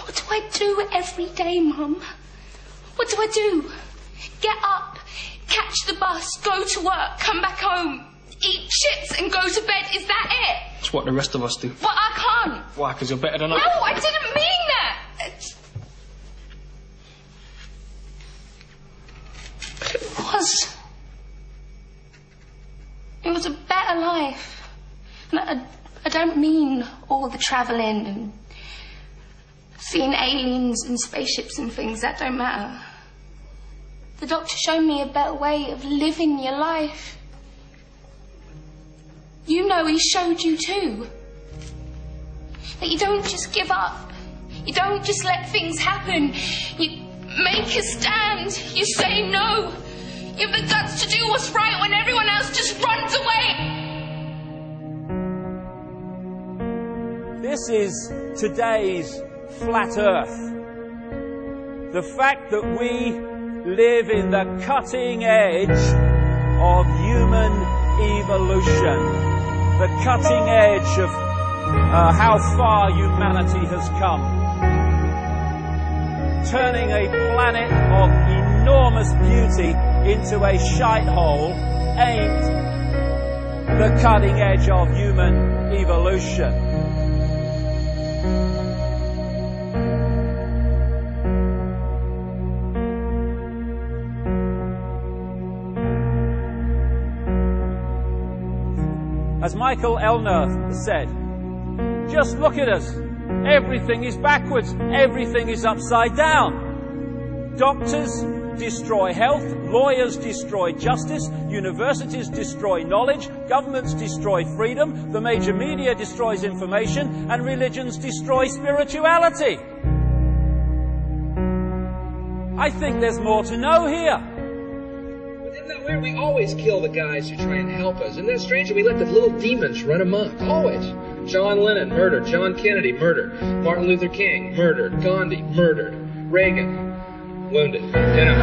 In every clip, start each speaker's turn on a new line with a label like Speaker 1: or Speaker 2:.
Speaker 1: What do I do every day, Mum? What do I do? Get up, catch the bus, go to work, come back home, eat chips and go to bed. Is that it?
Speaker 2: It's what the rest of us do.
Speaker 1: But I can't.
Speaker 2: Why? Because you're better than us?
Speaker 1: No, I didn't mean that. It was a better life. And I don't mean all the travelling and seeing aliens and spaceships and things. That don't matter. The doctor showed me a better way of living your life. You know he showed you too. That you don't just give up. You don't just let things happen. You make a stand. You say no. You have the guts to do what's right when everyone else just runs away.
Speaker 3: This is today's flat Earth. The fact that we live in the cutting edge of human evolution. The cutting edge of how far humanity has come. Turning a planet of enormous beauty into a shithole ain't the cutting edge of human evolution. As Michael Elner said, just look at us. Everything is backwards. Everything is upside down. Doctors destroy health. Lawyers destroy justice. Universities destroy knowledge. Governments destroy freedom. The major media destroys information. And religions destroy spirituality. I think there's more to know here.
Speaker 4: Isn't that weird? We always kill the guys who try and help us. Isn't that strange that we let the little demons run amok? Always. John Lennon, murdered. John Kennedy, murdered. Martin Luther King, murdered. Gandhi, murdered. Reagan, wounded. You know.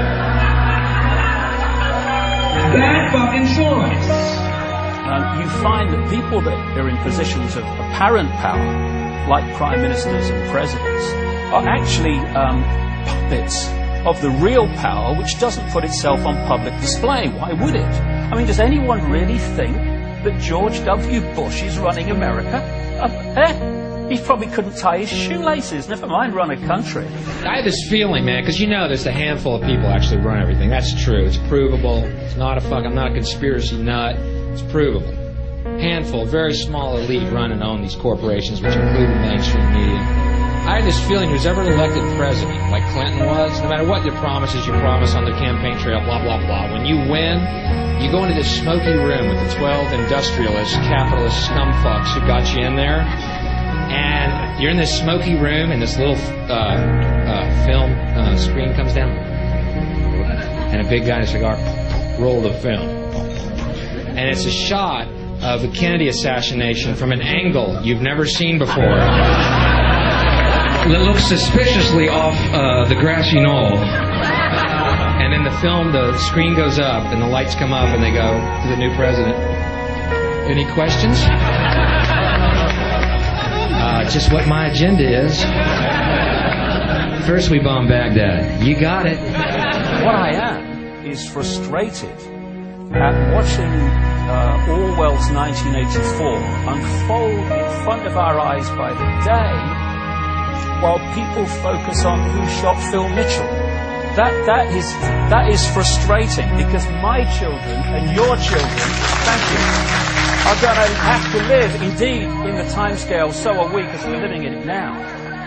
Speaker 4: Bad fucking choice.
Speaker 3: You find that people that are in positions of apparent power, like prime ministers and presidents, are actually puppets of the real power, which doesn't put itself on public display. Why would it? I mean, does anyone really think that George W. Bush is running America? He probably couldn't tie his shoelaces, never mind run a country.
Speaker 5: I have this feeling, man, because you know there's a handful of people actually run everything. That's true. It's provable. It's not I'm not a conspiracy nut. It's provable. Handful, very small elite run and own these corporations, which include the mainstream media. I have this feeling who's ever elected president, like Clinton was, no matter what your promises you promise on the campaign trail, blah, blah, blah, when you win, you go into this smoky room with the 12 industrialist, capitalist scumfucks who got you in there, and you're in this smoky room, and this little film screen comes down, and a big guy in a cigar, roll the film. And it's a shot of the Kennedy assassination from an angle you've never seen before. It looks suspiciously off the grassy knoll. And in the film, the screen goes up and the lights come up and they go to the new president. Any questions? Just what my agenda is. First we bomb Baghdad. You got it.
Speaker 3: What I am is frustrated at watching Orwell's 1984 unfold in front of our eyes by the day, while people focus on who shot Phil Mitchell. That is frustrating, because my children and your children, thank you, are going to have to live, indeed, in the timescale, so are we, because we're living in it now,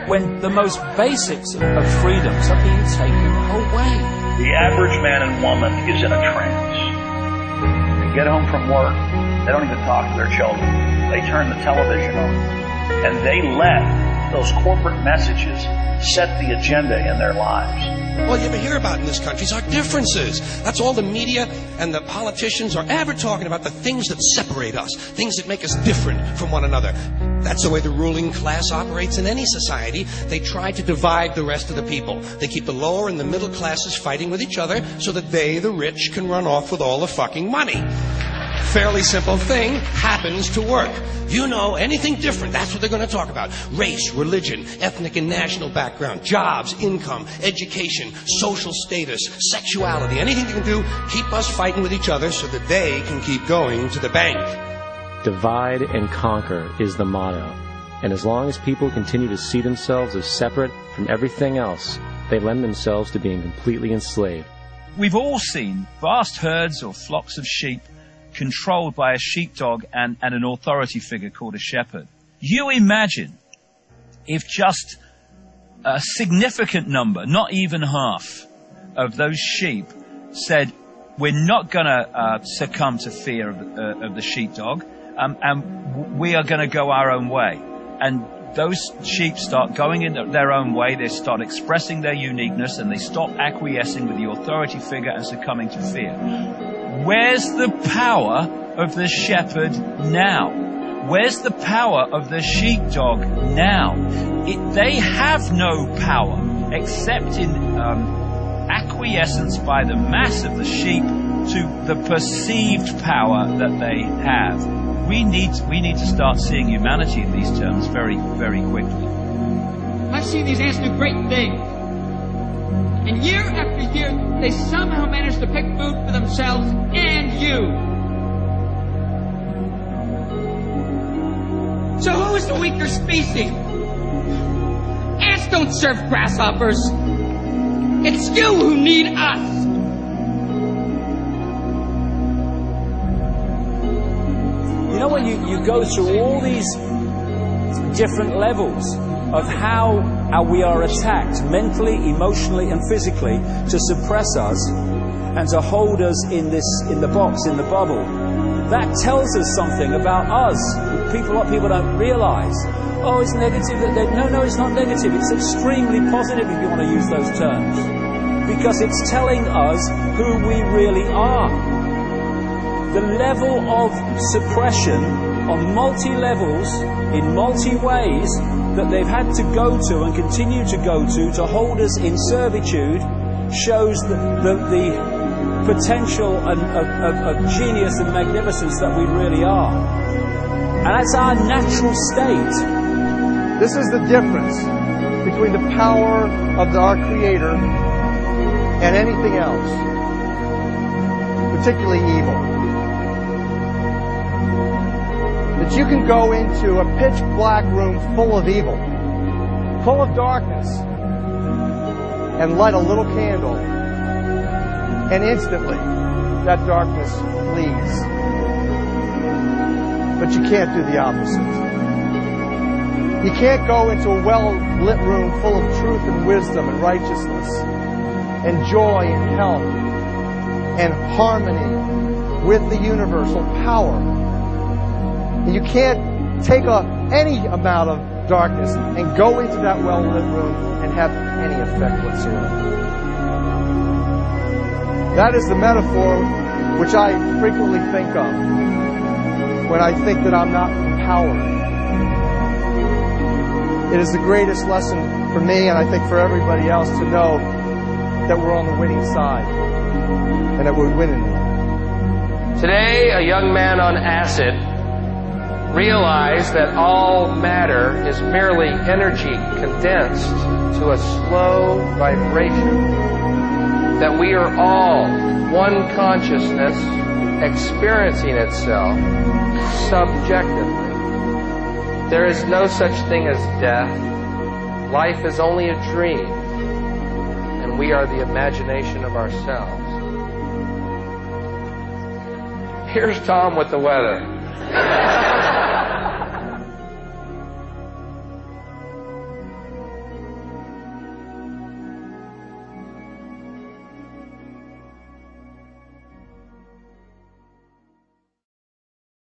Speaker 3: when the most basics of freedoms are being taken away.
Speaker 6: The average man and woman is in a trance. They get home from work, they don't even talk to their children. They turn the television on, and they let those corporate messages set the agenda in their lives.
Speaker 7: All you ever hear about in this country is our differences. That's all the media and the politicians are ever talking about, the things that separate us, things that make us different from one another. That's the way the ruling class operates in any society. They try to divide the rest of the people. They keep the lower and the middle classes fighting with each other so that they, the rich, can run off with all the fucking money. fairly simple thing happens to work. You know, anything different, that's what they're going to talk about. Race, religion, ethnic and national background, jobs, income, education, social status, sexuality, anything they can do, keep us fighting with each other so that they can keep going to the bank.
Speaker 8: Divide and conquer is the motto. And as long as people continue to see themselves as separate from everything else, they lend themselves to being completely enslaved.
Speaker 9: We've all seen vast herds or flocks of sheep controlled by a sheepdog and an authority figure called a shepherd. You imagine if just a significant number, not even half, of those sheep said, we're not going to succumb to fear of the sheepdog, and we are going to go our own way. And those sheep start going in their own way, they start expressing their uniqueness, and they stop acquiescing with the authority figure and succumbing to fear. Where's the power of the shepherd now? Where's the power of the sheepdog now? They have no power except in acquiescence by the mass of the sheep to the perceived power that they have. We need to start seeing humanity in these terms very, very quickly.
Speaker 10: I see these ants do great things. And year after year, they somehow manage to pick food for themselves and you. So who is the weaker species? Ants don't serve grasshoppers. It's you who need us.
Speaker 3: You know, when you go through all these different levels of how we are attacked mentally, emotionally, and physically to suppress us and to hold us in the box, in the bubble, that tells us something about us. People don't realize. Oh, it's negative. No, it's not negative. It's extremely positive if you want to use those terms, because it's telling us who we really are. The level of suppression on multi-levels, in multi-ways, that they've had to go to and continue to go to hold us in servitude, shows the potential of genius and magnificence that we really are. And that's our natural state.
Speaker 11: This is the difference between the power of our Creator and anything else, particularly evil. That you can go into a pitch black room full of evil, full of darkness, and light a little candle, and instantly that darkness flees. But you can't do the opposite. You can't go into a well-lit room full of truth and wisdom and righteousness and joy and health and harmony with the universal power. You can't take any amount of darkness and go into that well-lit room and have any effect whatsoever. That is the metaphor which I frequently think of when I think that I'm not empowered. It is the greatest lesson for me, and I think for everybody else, to know that we're on the winning side and that we're winning.
Speaker 12: Today, a young man on acid realized that all matter is merely energy condensed to a slow vibration, that we are all one consciousness experiencing itself subjectively. There is no such thing as death. Life is only a dream, and we are the imagination of ourselves. Here's Tom with the weather.